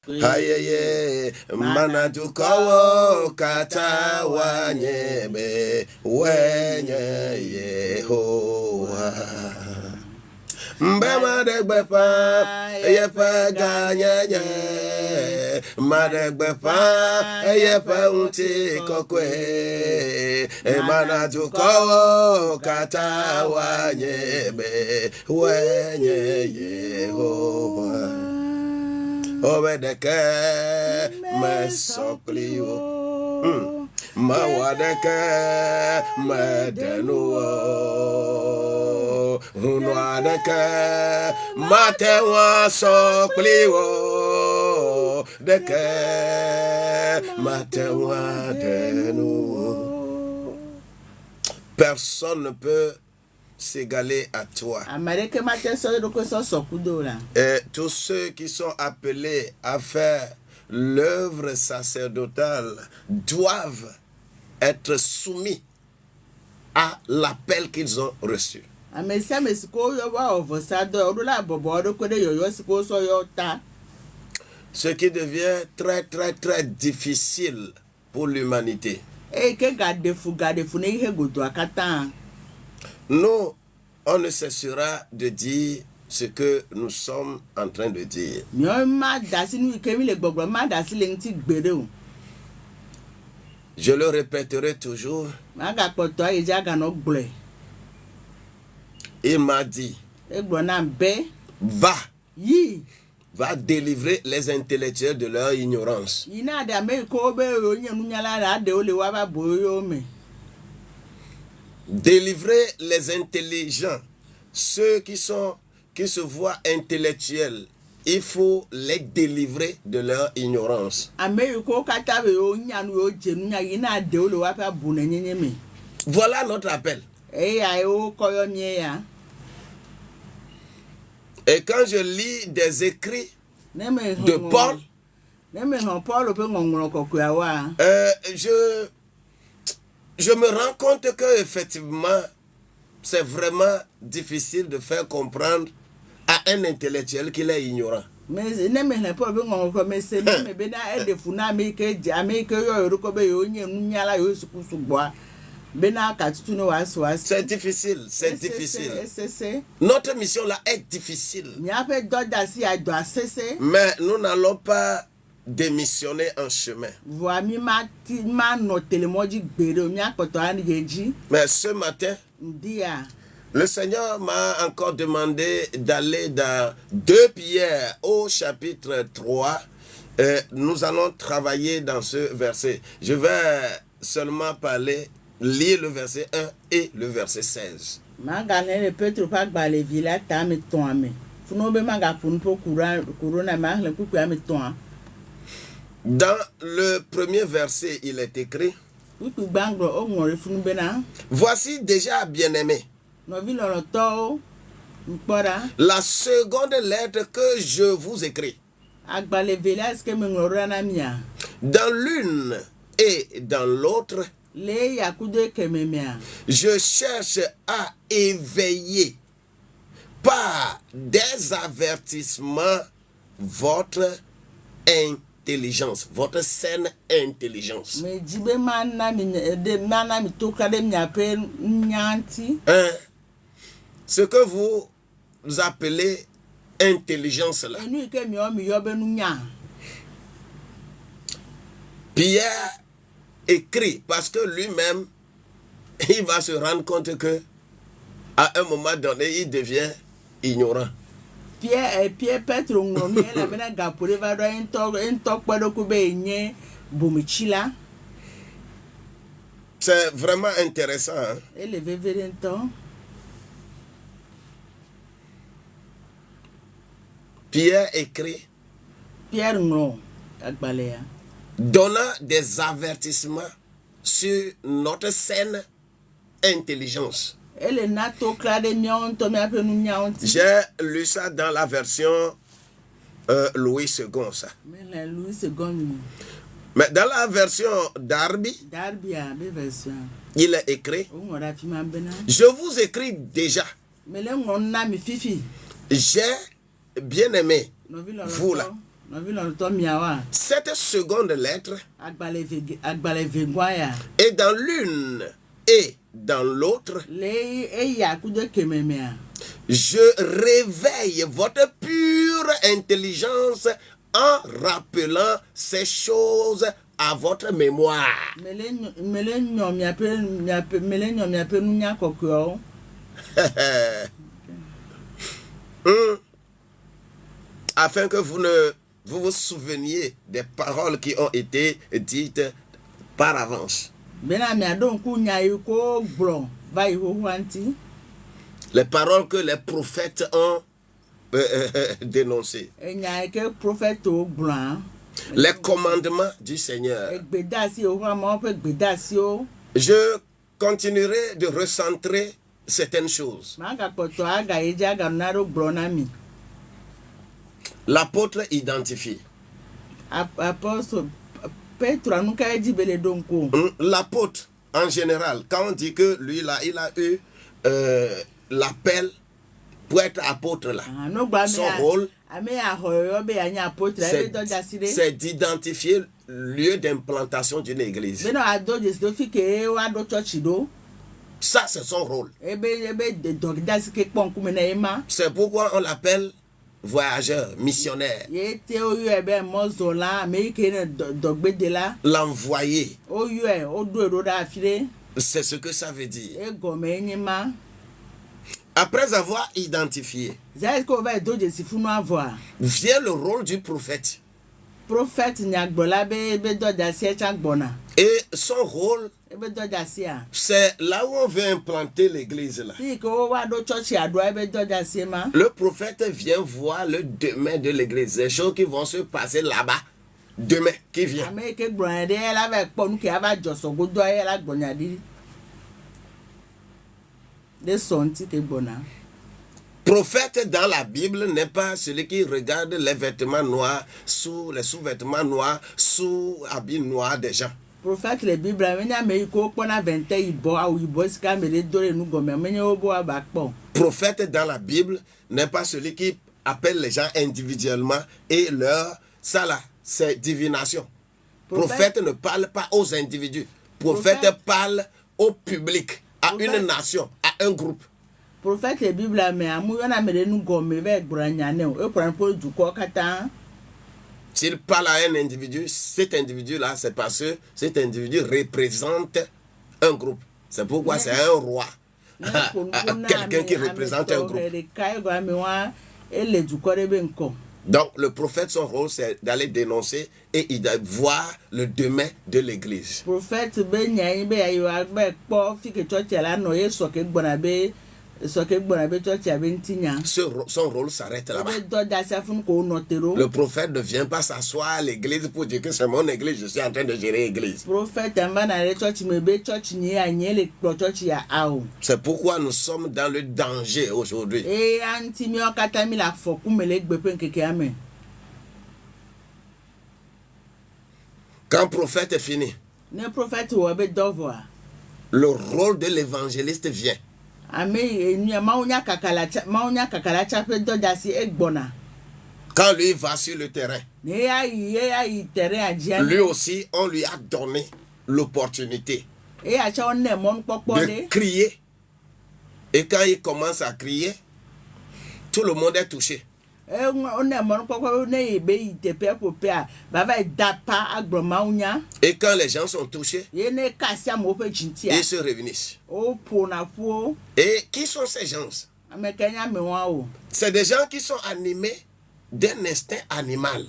Ayeye manadukawo kata wanyebe wenye Yehowa. Mbe madegbepa yepe ganyenye madegbepa yepe unti kokwe manadukawo kata wanyebe wenye Yehowa. Obedeke me soklio ma wadeke me denuo hunwadeke ma tewa soklio deke ma tewa denuo. Personne ne peut s'égaler à toi. Et tous ceux qui sont appelés à faire l'œuvre sacerdotale doivent être soumis à l'appel qu'ils ont reçu. Ce qui devient très très très difficile pour l'humanité. Nous, on ne cessera de dire ce que nous sommes en train de dire. Je le répéterai toujours. Il m'a dit, va délivrer les intellectuels de leur ignorance. Délivrer les intelligents, ceux qui se voient intellectuels, il faut les délivrer de leur ignorance. Voilà notre appel. Et quand je lis des écrits de Paul, je me rends compte que effectivement, c'est vraiment difficile de faire comprendre à un intellectuel qu'il est ignorant. C'est difficile, c'est difficile. Notre mission là est difficile. Mais nous n'allons pas démissionner en chemin. Mais ce matin, le Seigneur m'a encore demandé d'aller dans 2 Pierre au chapitre 3. Nous allons travailler dans ce verset. Je vais seulement lire le verset 1 et le verset 16. Dans le premier verset, il est écrit: voici déjà, bien-aimés, la seconde lettre que je vous écris. Dans l'une et dans l'autre, je cherche à éveiller par des avertissements votre intelligence, votre saine intelligence. Ce que vous appelez intelligence là. Pierre écrit parce que lui-même, il va se rendre compte que à un moment donné, il devient ignorant. C'est vraiment intéressant. Hein? Pierre écrit, donnant des avertissements sur notre saine intelligence. J'ai lu ça dans la version Louis II. Ça. Mais dans la version Darby, il est écrit: je vous écris déjà. J'ai bien aimé vous là. Cette seconde lettre est dans l'une et dans l'autre. Je réveille votre pure intelligence en rappelant ces choses à votre mémoire. Afin que vous vous souveniez des paroles qui ont été dites par avance. Les paroles que les prophètes ont dénoncées. Les commandements du Seigneur. Je continuerai de recentrer certaines choses. L'apôtre identifie. L'apôtre, en général, quand on dit que lui, là, il a eu l'appel pour être apôtre, là, son rôle, c'est d'identifier le lieu d'implantation d'une église. Ça, c'est son rôle. C'est pourquoi on l'appelle voyageur, missionnaire. L'envoyé. C'est ce que ça veut dire. Après avoir identifié, vient le rôle du prophète. Et son rôle, c'est là où on veut implanter l'église. Là. Le prophète vient voir le demain de l'église, les choses qui vont se passer là-bas, demain qui vient. Prophète dans la Bible n'est pas celui qui regarde les vêtements noirs, sous les sous-vêtements noirs, sous habits noirs des gens. Prophète la Bible prophète dans la Bible n'est pas celui qui appelle les gens individuellement et leur ça là c'est divination. Prophète ne parle pas aux individus. Prophète parle au public, à une nation, à un groupe. Prophète la Bible s'il parle à un individu, cet individu-là, c'est parce que cet individu représente un groupe. C'est pourquoi c'est un roi. Quelqu'un qui représente un groupe. Donc, le prophète, son rôle, c'est d'aller dénoncer et voir le demain de l'église. Son rôle s'arrête là-bas. Le prophète ne vient pas s'asseoir à l'église pour dire que c'est mon église, je suis en train de gérer l'église. C'est pourquoi nous sommes dans le danger aujourd'hui. Quand le prophète est fini, le rôle de l'évangéliste vient. Quand lui va sur le terrain, lui aussi, on lui a donné l'opportunité de crier. Et quand il commence à crier, tout le monde est touché. Et quand les gens sont touchés, ils se réunissent. Et qui sont ces gens? C'est des gens qui sont animés d'un instinct animal.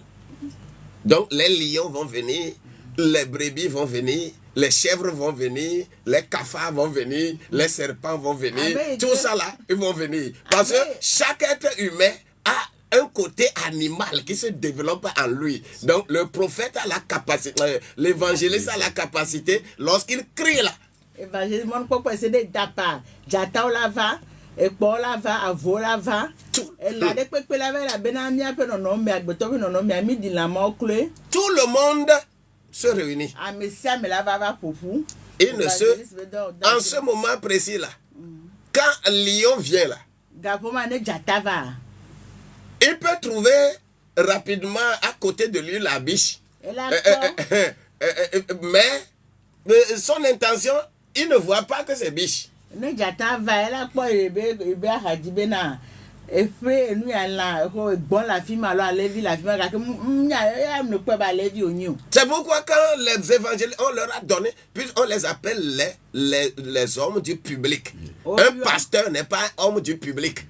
Donc les lions vont venir, les brebis vont venir, les chèvres vont venir, les cafards vont venir, les serpents vont venir. Tout ça là, ils vont venir. Parce que chaque être humain a un côté animal qui se développe en lui. Donc le prophète a la capacité, l'évangéliste a la capacité, lorsqu'il crie là. Évangéliste, mon papa c'est des tapas, jata lava, et pour lava, avo lava. Tout le monde se réunit. Et en ce moment précis là, quand un lion vient là, il peut trouver rapidement à côté de lui la biche. Mais son intention, il ne voit pas que c'est biche. C'est pourquoi quand les évangélistes, on leur a donné, puis on les appelle les hommes du public. Un pasteur n'est pas un homme du public.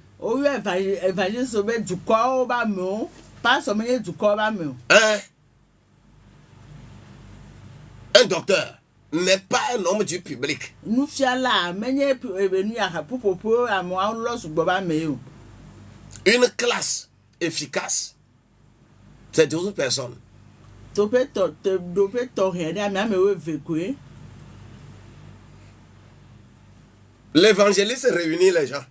Un docteur n'est pas un homme du public. Une classe efficace, c'est 12 personnes. L'évangéliste réunit les gens.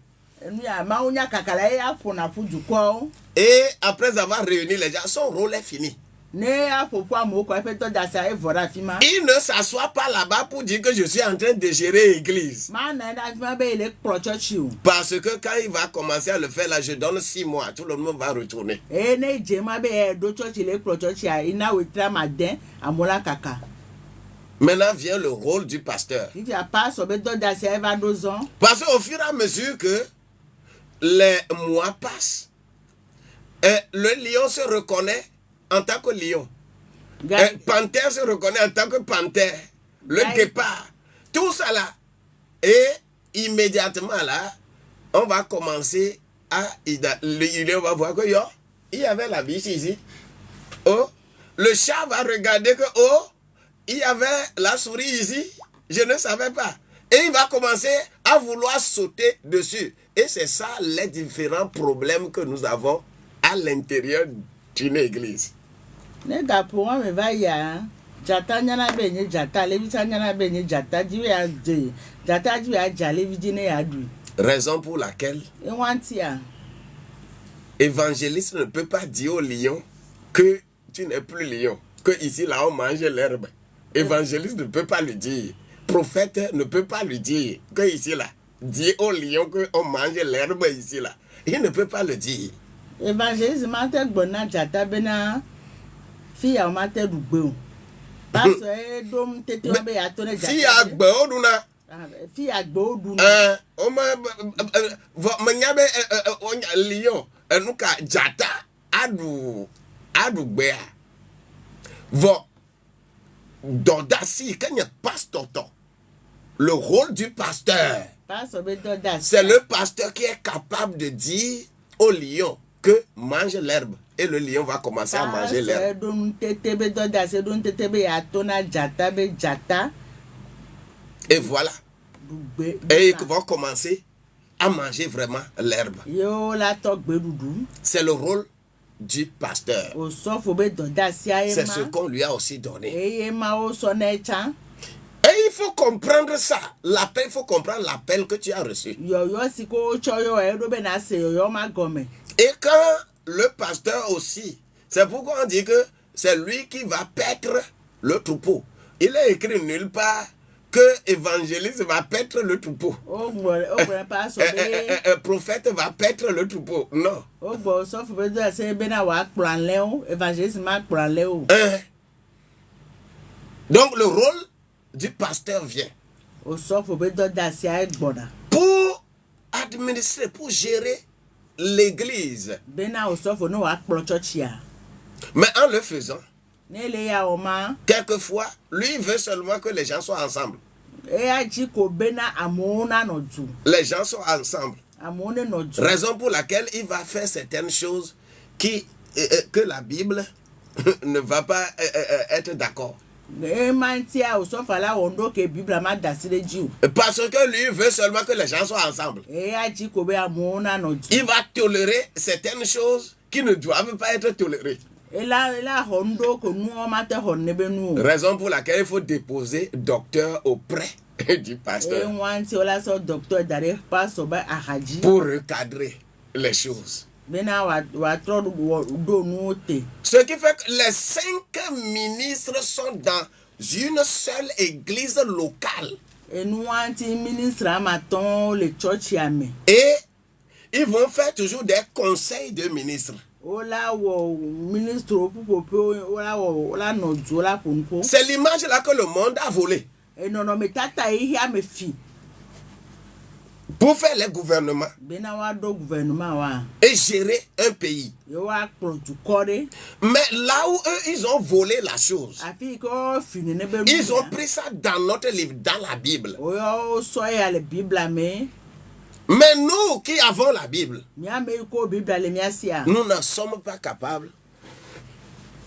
Et après avoir réuni les gens, son rôle est fini. Il ne s'assoit pas là-bas pour dire que je suis en train de gérer l'église. Parce que quand il va commencer à le faire, là, je donne 6 mois, tout le monde va retourner. Maintenant vient le rôle du pasteur. Parce qu'au fur et à mesure que les mois passent, le lion se reconnaît en tant que lion. Panthère se reconnaît en tant que panthère. Le guépard. Tout ça là. Et immédiatement là, on va commencer à... On va voir que il y avait la biche ici. Oh, le chat va regarder que il y avait la souris ici. Je ne savais pas. Et il va commencer à vouloir sauter dessus. Et c'est ça les différents problèmes que nous avons à l'intérieur d'une église. Raison pour laquelle évangéliste ne peut pas dire au lion que tu n'es plus lion, que ici là on mange l'herbe. Évangéliste ne peut pas lui dire. Prophète ne peut pas lui dire que ici là, dire au lion que on mange l'herbe ici là. Il ne peut pas le dire. Évangéliste si a lion enuka jata adu bea vo dodasi kanya pasteur. Le rôle du pasteur, c'est le pasteur qui est capable de dire au lion que mange l'herbe. Et le lion va commencer à manger l'herbe. Et voilà. Et ils vont commencer à manger vraiment l'herbe. C'est le rôle du pasteur. C'est ce qu'on lui a aussi donné. Et il faut comprendre ça. L'appel, il faut comprendre l'appel que tu as reçu. Et quand le pasteur aussi, c'est pourquoi on dit que c'est lui qui va paître le troupeau. Il est écrit nulle part que évangéliste va paître le troupeau. Prophète va paître le troupeau. Non. Donc le rôle du pasteur vient pour administrer, pour gérer l'église. Mais en le faisant, quelquefois, lui veut seulement que les gens soient ensemble. Les gens sont ensemble. Raison pour laquelle il va faire certaines choses que la Bible ne va pas être d'accord. Parce que lui veut seulement que les gens soient ensemble. Il va tolérer certaines choses qui ne doivent pas être tolérées. Raison pour laquelle il faut déposer docteur auprès du pasteur pour recadrer les choses. Ce qui fait que les 5 ministres sont dans une seule église locale. Et ils vont faire toujours des conseils de ministres. C'est l'image là que le monde a volée. Pour faire les gouvernements et gérer un pays. Mais là où eux, ils ont volé la chose, ils ont pris ça dans notre livre, dans la Bible. Mais nous qui avons la Bible, nous n'en sommes pas capables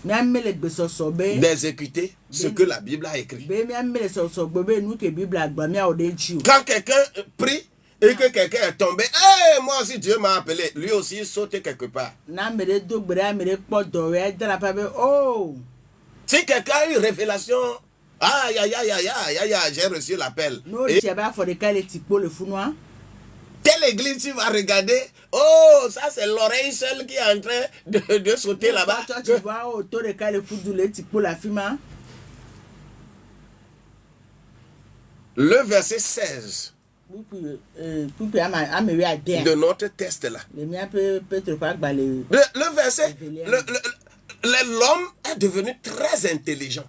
d'exécuter ce que la Bible a écrit. Quand quelqu'un prie et que quelqu'un est tombé, hey, moi aussi Dieu m'a appelé, lui aussi il sautait quelque part. Si quelqu'un a une révélation, aïe, aïe, aïe, aïe, aïe, aïe, aïe, j'ai reçu l'appel. Telle église, tu vas regarder, oh, ça c'est l'oreille seule qui est en train de sauter là-bas. Le verset 16 de notre test là. Le verset, l'homme est devenu très intelligent.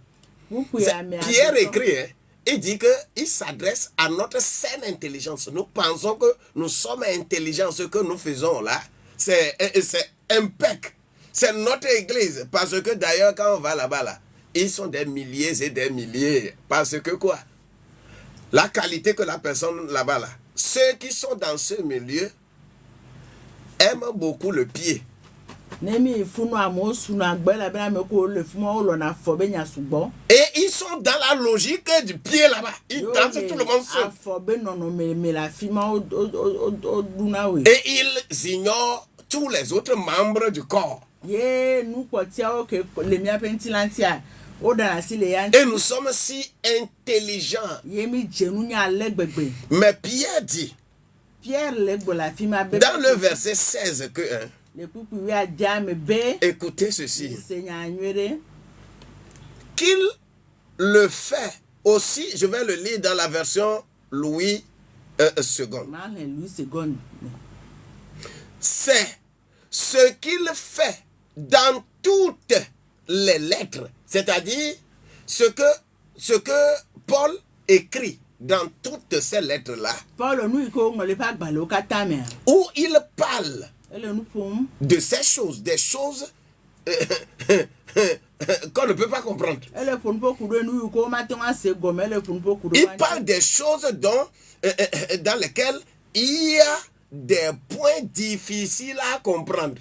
Pierre écrit, hein, il dit qu'il s'adresse à notre saine intelligence. Nous pensons que nous sommes intelligents. Ce que nous faisons là, c'est impeccable. C'est notre église. Parce que d'ailleurs, quand on va là-bas, là, ils sont des milliers et des milliers. Parce que quoi? La qualité que la personne là-bas, là, ceux qui sont dans ce milieu aiment beaucoup le pied. Et ils sont dans la logique du pied là-bas. Ils dansent, tout le monde se... Et ils ignorent tous les autres membres du corps. Et nous sommes si intelligents. Mais Pierre dit, dans le verset 16 que... écoutez ceci. Qu'il le fait aussi, je vais le lire dans la version Louis II. C'est ce qu'il fait dans toutes les lettres, c'est-à-dire ce que Paul écrit dans toutes ces lettres-là, où il parle de ces choses, des choses qu'on ne peut pas comprendre. Il parle des choses dans lesquelles il y a des points difficiles à comprendre.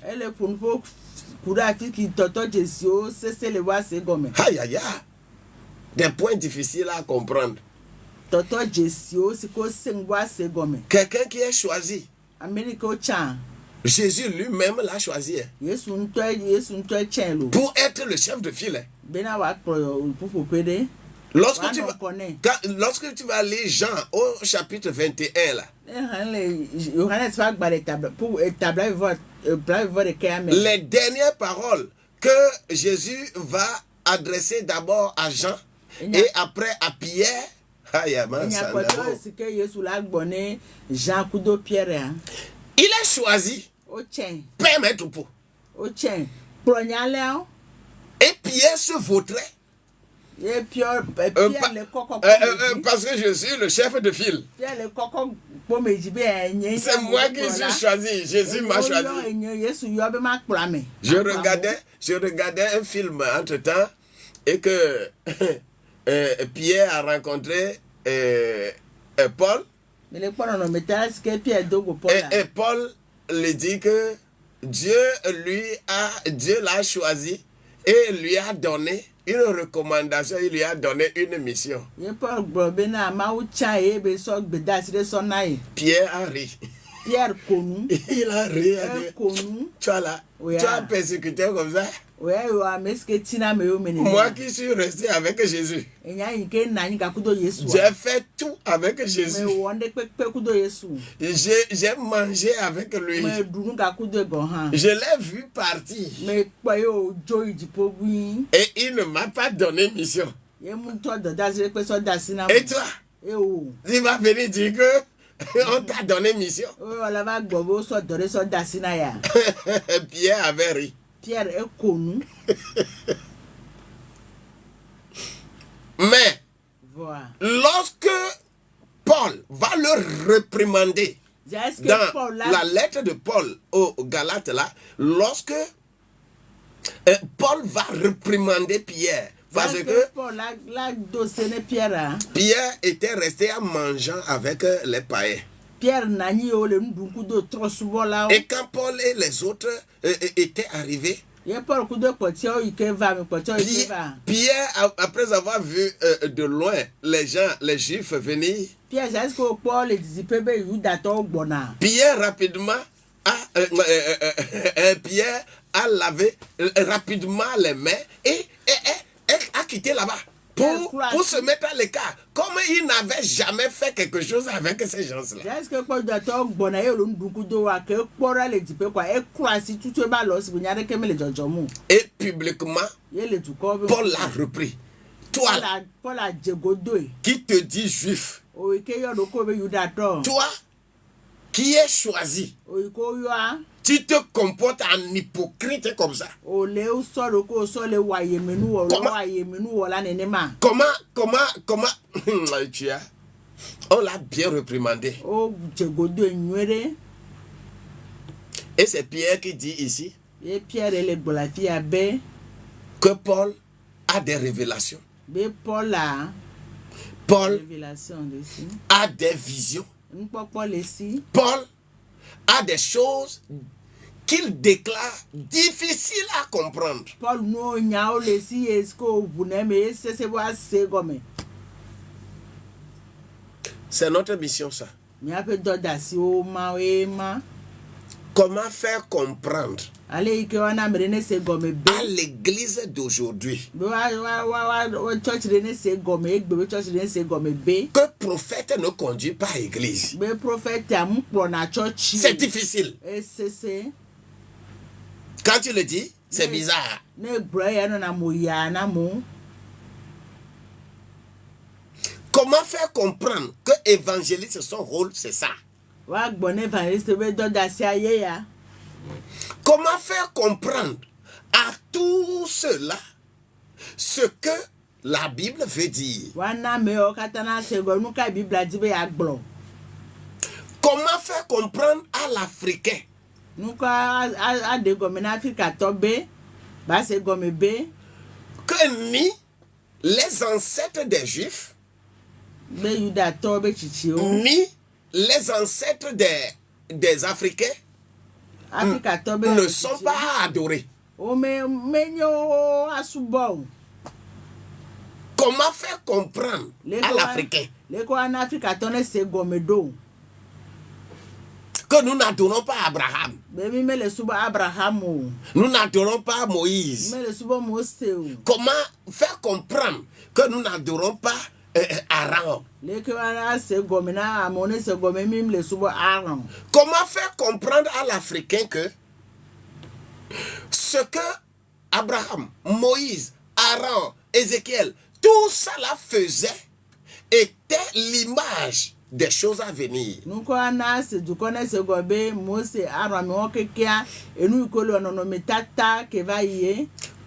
Aïe, aïe, aïe. Des points difficiles à comprendre. Quelqu'un qui est choisi. Jésus lui-même l'a choisi pour être le chef de file. Lorsque tu vas lire Jean au chapitre 21 là, les dernières paroles que Jésus va adresser d'abord à Jean et après à Pierre. Il est choisi. Père troupeau. Et Pierre se vautrait. Parce que je suis le chef de file. C'est moi qui suis choisi. Jésus m'a choisi. Je regardais un film entre-temps et que Pierre a rencontré Paul. Et Paul lui dit que Dieu l'a choisi et lui a donné une recommandation, il lui a donné une mission. Pierre a ri. Il a ri. Tu as persécuté comme ça. Moi qui suis resté avec Jésus, j'ai fait tout avec Jésus. J'ai mangé avec lui. Je l'ai vu partir. Et il ne m'a pas donné mission. Et toi, il va venir dire que On t'a donné mission. Pierre avait ri. Pierre est connu. Mais, voilà. Lorsque Paul va le réprimander, dans la lettre de Paul aux Galates, là, lorsque Paul va réprimander Pierre, parce que Pierre était resté en mangeant avec les païens. Et quand Paul et les autres étaient arrivés, Pierre, après avoir vu de loin les gens, les Juifs venir, Pierre rapidement Pierre a lavé rapidement les mains et a quitté là-bas pour se mettre à l'écart, comme il n'avait jamais fait quelque chose avec ces gens-là. Et publiquement, Paul l'a repris. Toi, qui te dis juif, toi qui es choisi, tu te comportes en hypocrite comme ça. Comment tu as? On l'a bien réprimandé. Et c'est Pierre qui dit ici que Paul a des révélations. Paul a des visions. Paul a des choses qu'il déclare difficiles à comprendre. C'est notre mission, ça. Comment faire comprendre à l'église d'aujourd'hui que prophète ne conduit pas à l'église? C'est difficile. Quand tu le dis, c'est bizarre. Comment faire comprendre que évangéliste, son rôle, c'est ça? Comment faire comprendre à tous ceux-là ce que la Bible veut dire? Comment faire comprendre à l'Africain que ni les ancêtres des Juifs ni les ancêtres des Africains ne sont pas adorés? Comment faire comprendre à l'Africain que nous n'adorons pas Abraham, nous n'adorons pas Moïse? Comment faire comprendre que nous n'adorons pas Aaron? Comment faire comprendre à l'Africain que ce que Abraham, Moïse, Aaron, Ézéchiel, tout ça là faisait était l'image des choses à venir?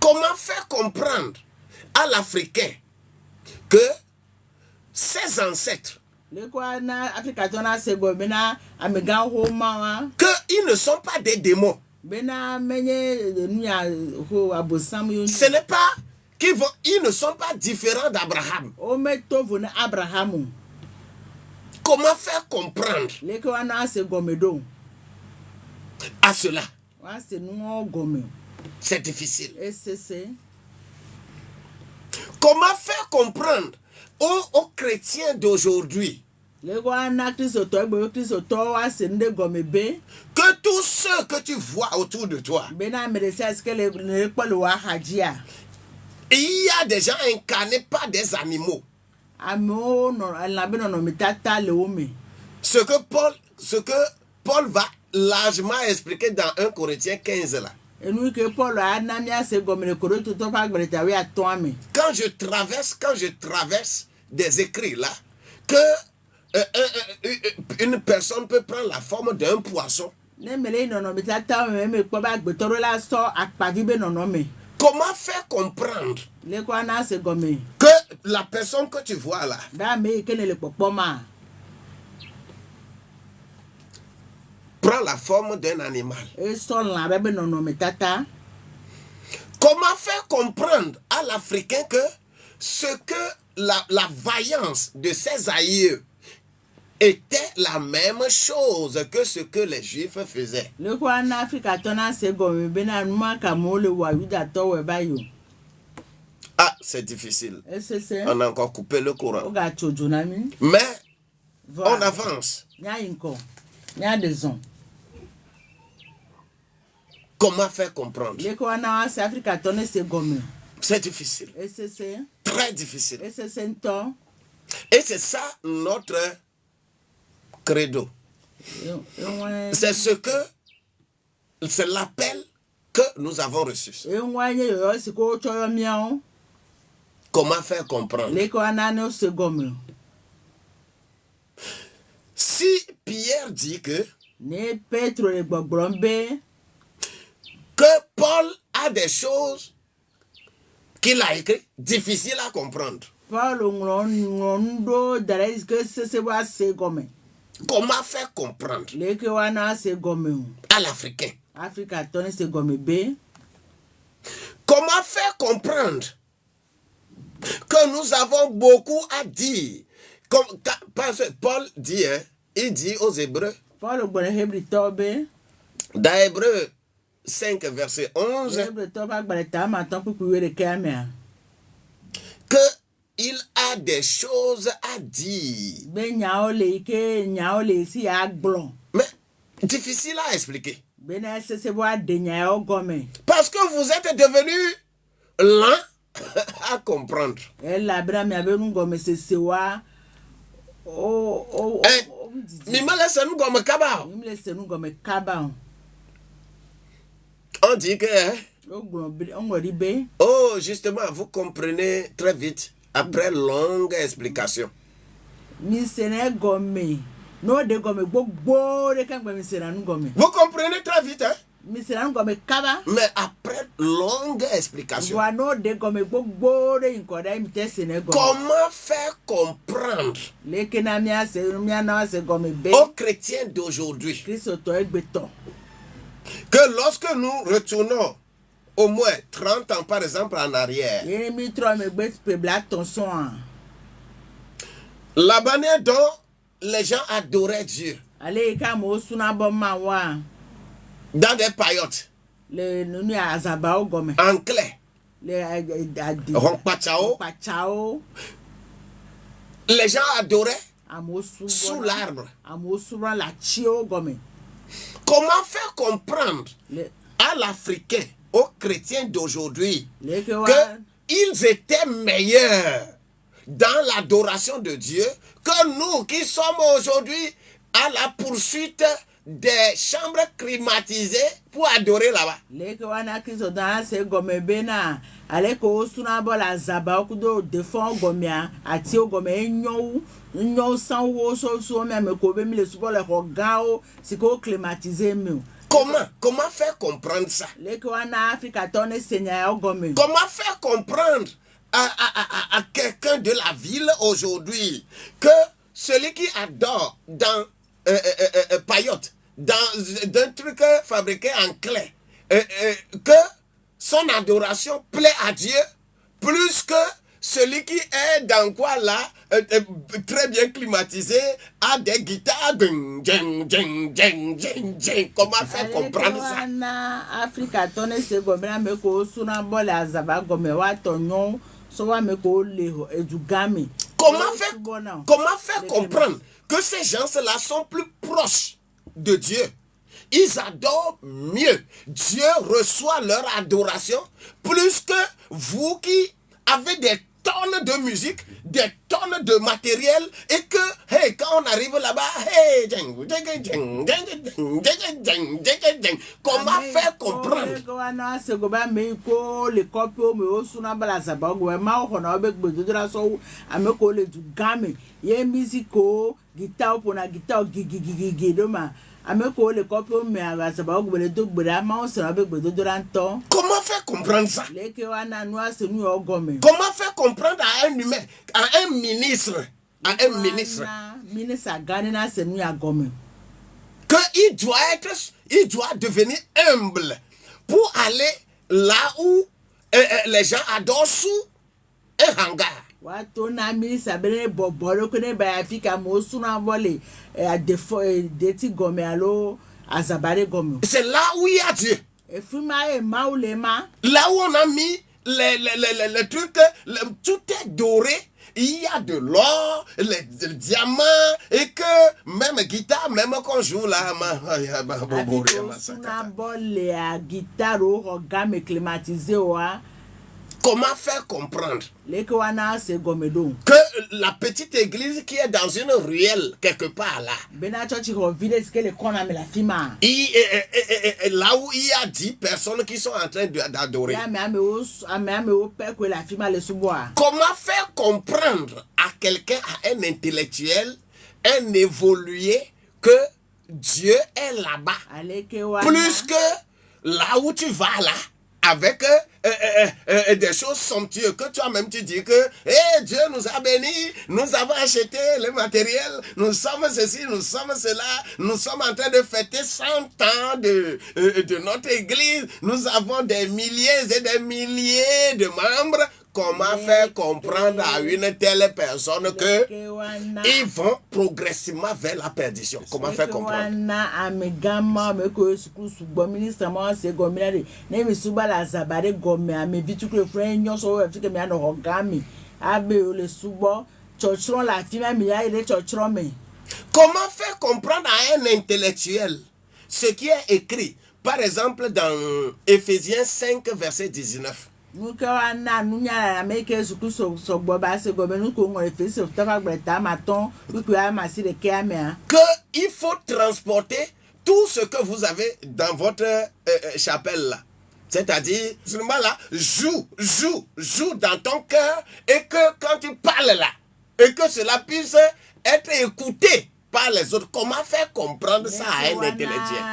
Comment faire comprendre à l'Africain que ses ancêtres, qu'ils ne sont pas des démons? Ce n'est pas ils ne sont pas différents d'Abraham. Comment faire comprendre à cela? C'est difficile. Comment faire comprendre aux chrétiens d'aujourd'hui que tous ceux que tu vois autour de toi, il y a des gens incarnés par des animaux? Ce que Paul va largement expliquer dans 1 Corinthiens 15 là. Quand je traverse des écrits là, que une personne peut prendre la forme d'un poisson. Comment faire comprendre que la personne que tu vois là prend la forme d'un animal? Comment faire comprendre à l'Africain que ce que la vaillance de ses aïeux était la même chose que ce que les Juifs faisaient? Ah, c'est difficile. On a encore coupé le courant. Mais on avance. Comment faire comprendre? C'est difficile. Très difficile. Et c'est ça notre credo. C'est l'appel que nous avons reçu. Comment faire comprendre? Si Pierre dit que Paul a des choses qu'il a écrites difficiles à comprendre, comment faire comprendre à l'Africain? Comment faire comprendre que nous avons beaucoup à dire? Parce que Paul dit, il dit aux Hébreux, dans Hébreux 5, verset 11, qu'il a des choses à dire. Mais difficile à expliquer. Parce que vous êtes devenus lents à comprendre. On dit que oh, justement, vous comprenez très vite après longue explication. Vous comprenez très vite, hein? Mais après longue explication, comment faire comprendre aux chrétiens d'aujourd'hui que lorsque nous retournons au moins 30 ans par exemple en arrière, la manière dont les gens adoraient Dieu dans des paillotes, en clé, les gens adoraient sous l'arbre. Comment faire comprendre à l'Africain, aux chrétiens d'aujourd'hui, qu'ils étaient meilleurs dans l'adoration de Dieu que nous qui sommes aujourd'hui à la poursuite des chambres climatisées pour adorer là-bas? Comment faire comprendre ça? Comment faire comprendre à quelqu'un de la ville aujourd'hui que celui qui adore dans paillote, dans un truc fabriqué en clé, que son adoration plaît à Dieu plus que celui qui est dans quoi là, très bien climatisé, a des guitares. Comment faire comprendre ça? Comment faire comprendre que ces gens-là sont plus proches de Dieu? Ils adorent mieux. Dieu reçoit leur adoration plus que vous qui avez des tonnes de musique, des tonnes de matériel, et que, hey, quand on arrive là-bas, hey, comment faire comprendre? Comment faire comprendre ça? Comment faire comprendre à un humain, à un ministre, qu'il doit devenir humble pour aller là où les gens adorent sous un hangar. C'est là où il y a Dieu. Là où on a mis les trucs, tout est doré. Il y a de l'or, les diamants, et que même guitare, même qu'on joue là, comment faire comprendre que la petite église qui est dans une ruelle quelque part là, là où il y a 10 personnes qui sont en train d'adorer, comment faire comprendre à quelqu'un, à un intellectuel, un évolué, que Dieu est là-bas, plus que là où tu vas là, avec des choses somptueuses, que toi-même tu dis que Dieu nous a bénis, nous avons acheté le matériel, nous sommes ceci, nous sommes cela, nous sommes en train de fêter 100 ans de notre église, nous avons des milliers et des milliers de membres. Comment faire comprendre à une telle personne que ils vont progressivement vers la perdition? Comment faire comprendre? Comment faire comprendre à un intellectuel ce qui est écrit, par exemple, dans Ephésiens 5, verset 19? Qu'il faut transporter tout ce que vous avez dans votre chapelle là. C'est-à-dire, seulement là, joue dans ton cœur, et que quand tu parles là, et que cela puisse être écouté par les autres. Comment faire comprendre ça à un intellectuel?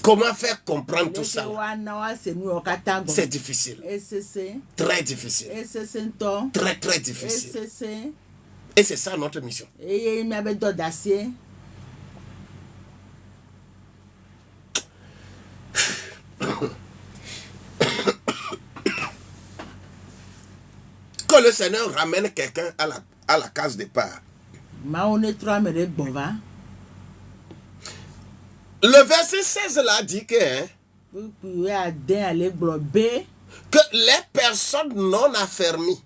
Comment faire comprendre tout ça? C'est difficile. Très difficile. Très, très difficile. Et c'est ça notre mission. Que le Seigneur ramène quelqu'un à la case départ. Le verset 16 là dit que les personnes non affermies,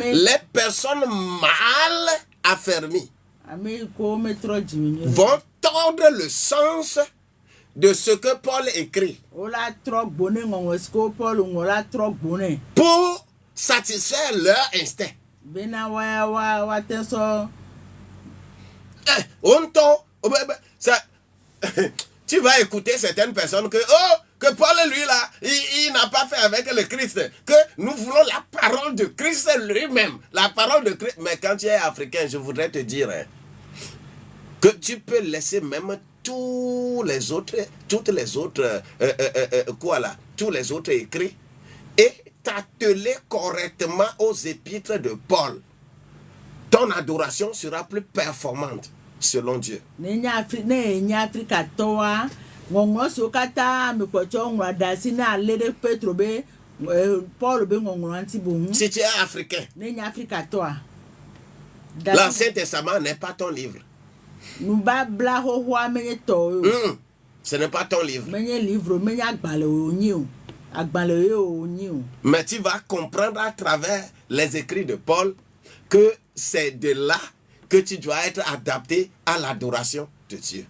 les personnes mal affermies vont tordre le sens de ce que Paul écrit pour satisfaire leur instinct. Tu vas écouter certaines personnes que Paul, lui là, il n'a pas fait avec le Christ, que nous voulons la parole de Christ lui-même, la parole de Christ. Mais quand tu es africain, je voudrais te dire que tu peux laisser même tous les autres écrits et t'atteler correctement aux épîtres de Paul. Ton adoration sera plus performante selon Dieu. Si tu es africain, l'Ancien Testament n'est pas ton livre. Ce n'est pas ton livre. Mais tu vas comprendre à travers les écrits de Paul que c'est de là que tu dois être adapté à l'adoration de Dieu.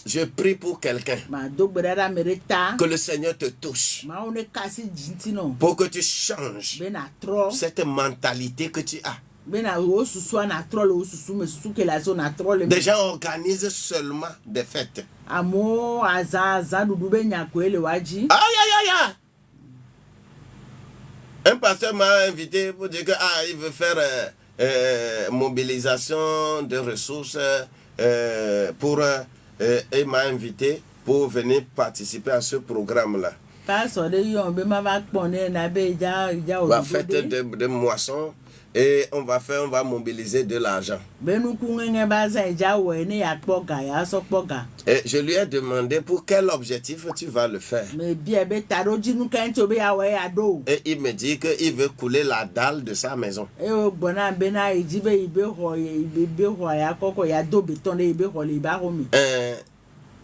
Je prie pour quelqu'un. Que le Seigneur te touche. Pour que tu changes cette mentalité que tu as. Des gens organisent seulement des fêtes. Aïe, aïe, aïe, aïe. Un pasteur m'a invité pour dire que il veut faire mobilisation de ressources pour il m'a invité pour venir participer à ce programme-là. La fête de moisson. Et on va mobiliser de l'argent. Et je lui ai demandé pour quel objectif tu vas le faire. Et il me dit qu'il veut couler la dalle de sa maison.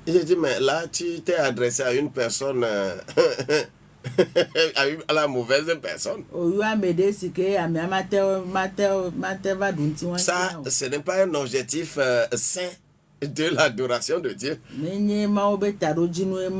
J'ai dit, mais là, tu t'es adressé à une personne... à la mauvaise personne. Ça, ce n'est pas un objectif sain de l'adoration de Dieu.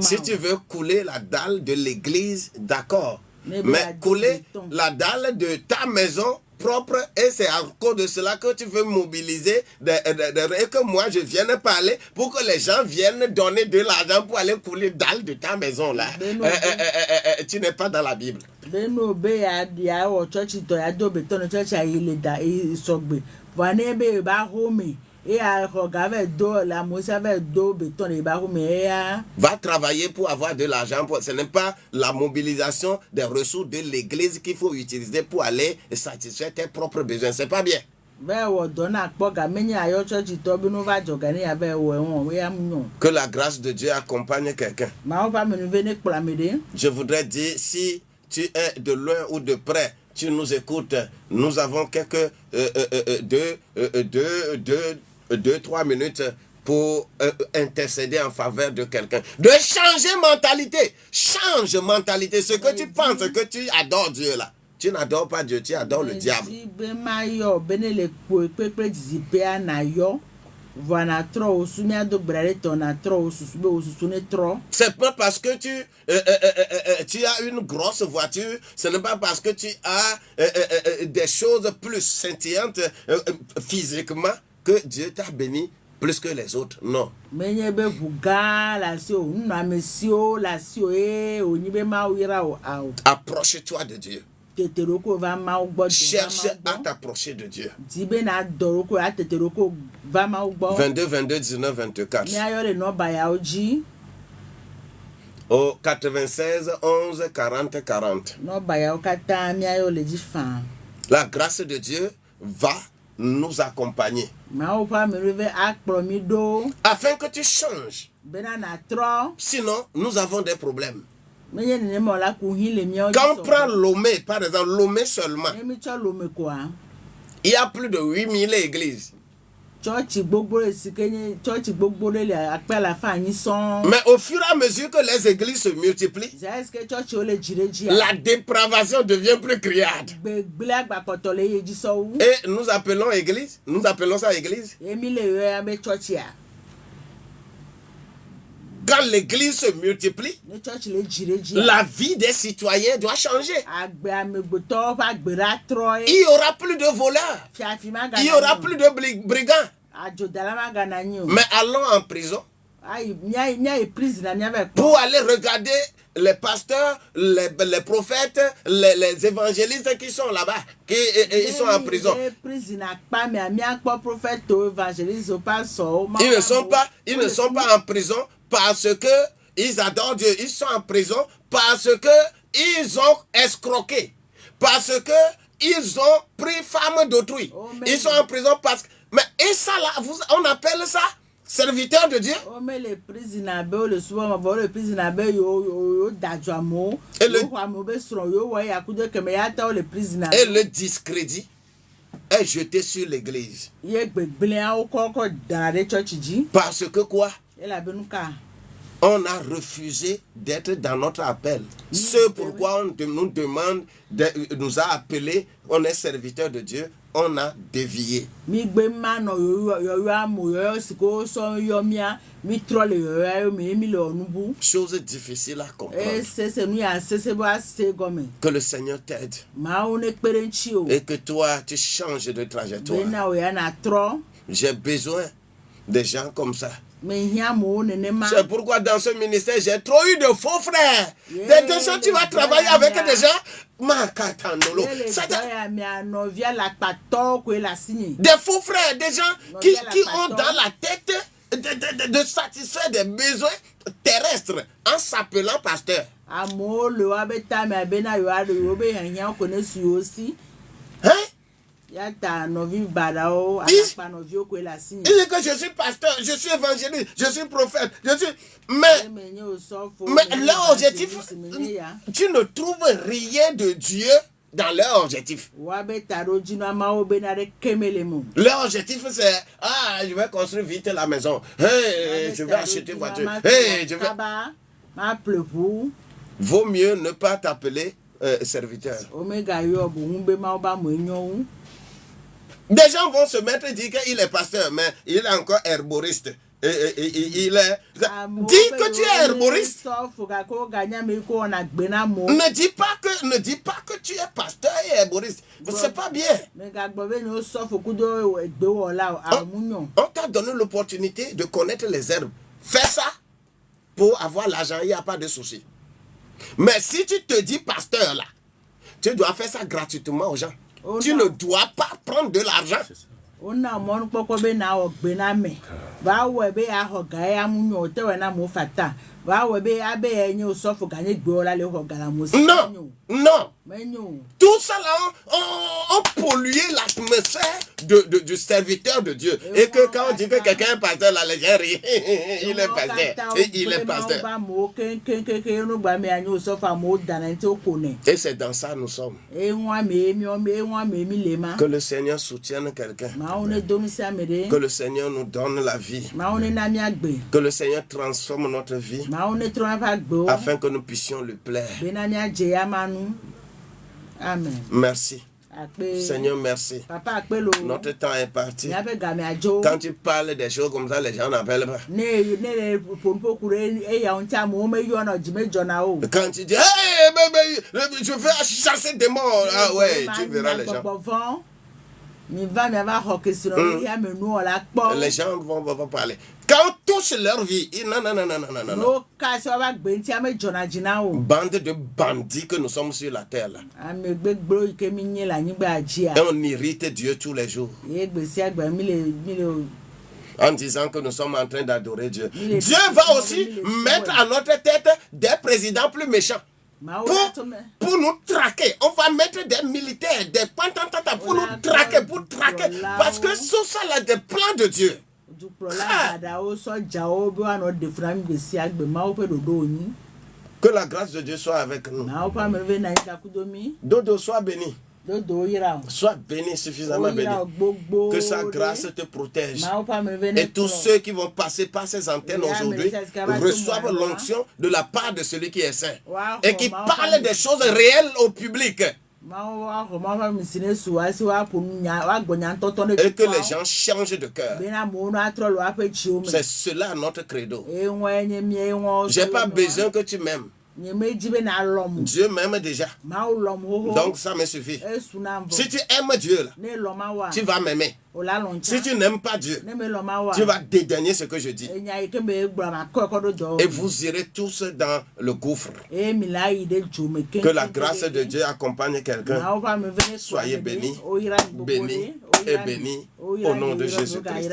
Si tu veux couler la dalle de l'église, d'accord. Mais couler la dalle de ta maison propre, et c'est à cause de cela que tu veux mobiliser et que moi je vienne parler pour que les gens viennent donner de l'argent pour aller couler dalle de ta maison là. Tu n'es pas dans la Bible. Va travailler pour avoir de l'argent. Ce n'est pas la mobilisation des ressources de l'église qu'il faut utiliser pour aller satisfaire tes propres besoins. C'est pas bien. Que la grâce de Dieu accompagne quelqu'un. Je voudrais dire, si tu es de loin ou de près, tu nous écoutes, nous avons quelques 2-3 minutes pour intercéder en faveur de quelqu'un. De changer mentalité. Change mentalité. Ce que tu penses que tu adores Dieu là. Tu n'adores pas Dieu, tu adores le diable. C'est pas parce que tu as une grosse voiture, ce n'est pas parce que tu as des choses plus scintillantes physiquement que Dieu t'a béni plus que les autres. Non. Approche-toi de Dieu. Cherche à t'approcher de Dieu. 22, 19, 24. Au 96, 11, 40, 40. La grâce de Dieu va nous accompagner. Afin que tu changes. Sinon, nous avons des problèmes. Quand on prend Lomé, par exemple, Lomé seulement, il y a plus de 8000 églises. Mais au fur et à mesure que les églises se multiplient, la dépravation devient plus criarde. Et nous appelons église, nous appelons ça église. Quand l'église se multiplie, la vie des citoyens doit changer. Il n'y aura plus de voleurs. Il n'y aura plus de brigands. Mais allons en prison pour aller regarder les pasteurs, les prophètes, les évangélistes qui sont là-bas, ils sont en prison. Ils ne sont pas en prison parce que ils adorent Dieu. Ils sont en prison parce que ils ont escroqué, parce que ils ont pris femme d'autrui. Ils sont en prison parce que... Mais et ça là, on appelle ça serviteur de Dieu. Et le discrédit est jeté sur l'église. Parce que quoi? On a refusé d'être dans notre appel. C'est pourquoi on nous demande, nous a appelés, on est serviteur de Dieu, on a dévié. Chose difficile à comprendre. Que le Seigneur t'aide. Et que toi, tu changes de trajectoire. J'ai besoin des gens comme ça. C'est pourquoi dans ce ministère, j'ai trop eu de faux frères. Des gens, tu vas travailler avec des gens. Des faux frères, des gens qui ont dans la tête de satisfaire des besoins terrestres en s'appelant pasteur. Hein? Il dit que je suis pasteur, je suis évangéliste, je suis prophète, mais leur objectif, tu ne trouves rien de Dieu dans leur objectif. Leur objectif c'est, je vais construire vite la maison, je vais acheter une voiture, Vaut mieux ne pas t'appeler serviteur. Des gens vont se mettre et dire qu'il est pasteur, mais il est encore herboriste. Il est... Dis que tu es herboriste. Ne dis pas que tu es pasteur et herboriste. C'est pas bien. On t'a donné l'opportunité de connaître les herbes. Fais ça pour avoir l'argent, il n'y a pas de souci. Mais si tu te dis pasteur là, tu dois faire ça gratuitement aux gens. Tu ne dois pas prendre de l'argent. Non. Tout ça là, on pollué l'atmosphère du serviteur de Dieu. Et que quand on dit que quelqu'un est pasteur, là, les gens rient. Il est pasteur. Et il est pasteur. Et c'est dans ça nous sommes. Que le Seigneur soutienne quelqu'un. Que le Seigneur nous donne la vie. Que le Seigneur transforme notre vie. Afin que nous puissions lui plaire. Amen. Merci. Seigneur, merci. Notre temps est parti. Quand tu parles des choses comme ça, les gens n'appellent pas. Quand tu dis, hey, je vais chasser des morts. Ah ouais, tu verras les gens. Les gens vont parler. Quand on touche leur vie, non. Bande de bandits que nous sommes sur la terre là. Et on irrite Dieu tous les jours. En disant que nous sommes en train d'adorer Dieu. Dieu va aussi mettre à notre tête des présidents plus méchants. Pour nous traquer. On va mettre des militaires, des pantantata pour nous traquer, parce que sous ça, là, des plans de Dieu. Que la grâce de Dieu soit avec nous. Dodo, sois béni. Sois béni, suffisamment béni. Que sa grâce te protège. Et tous ceux qui vont passer par ces antennes aujourd'hui reçoivent l'onction de la part de celui qui est saint. Et qui parle des choses réelles au public. Et que les gens changent de cœur. C'est cela notre credo. J'ai pas besoin que tu m'aimes. Dieu m'aime déjà. Donc ça me suffit. Si tu aimes Dieu, là, tu vas m'aimer. Si tu n'aimes pas Dieu, tu vas dédaigner ce que je dis. Et vous irez tous dans le gouffre. Que la grâce de Dieu accompagne quelqu'un. Soyez bénis, bénis et bénis au nom de Jésus-Christ.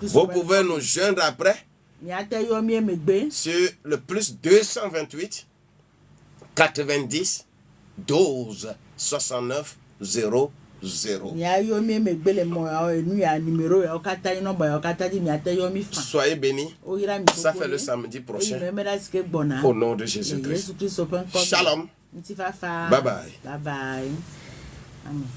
Vous pouvez nous joindre après sur le plus 228 90 12 69 00. Soyez bénis. Ça fait le samedi prochain. Au nom de Jésus-Christ. Shalom. Bye bye. Bye bye. Amen.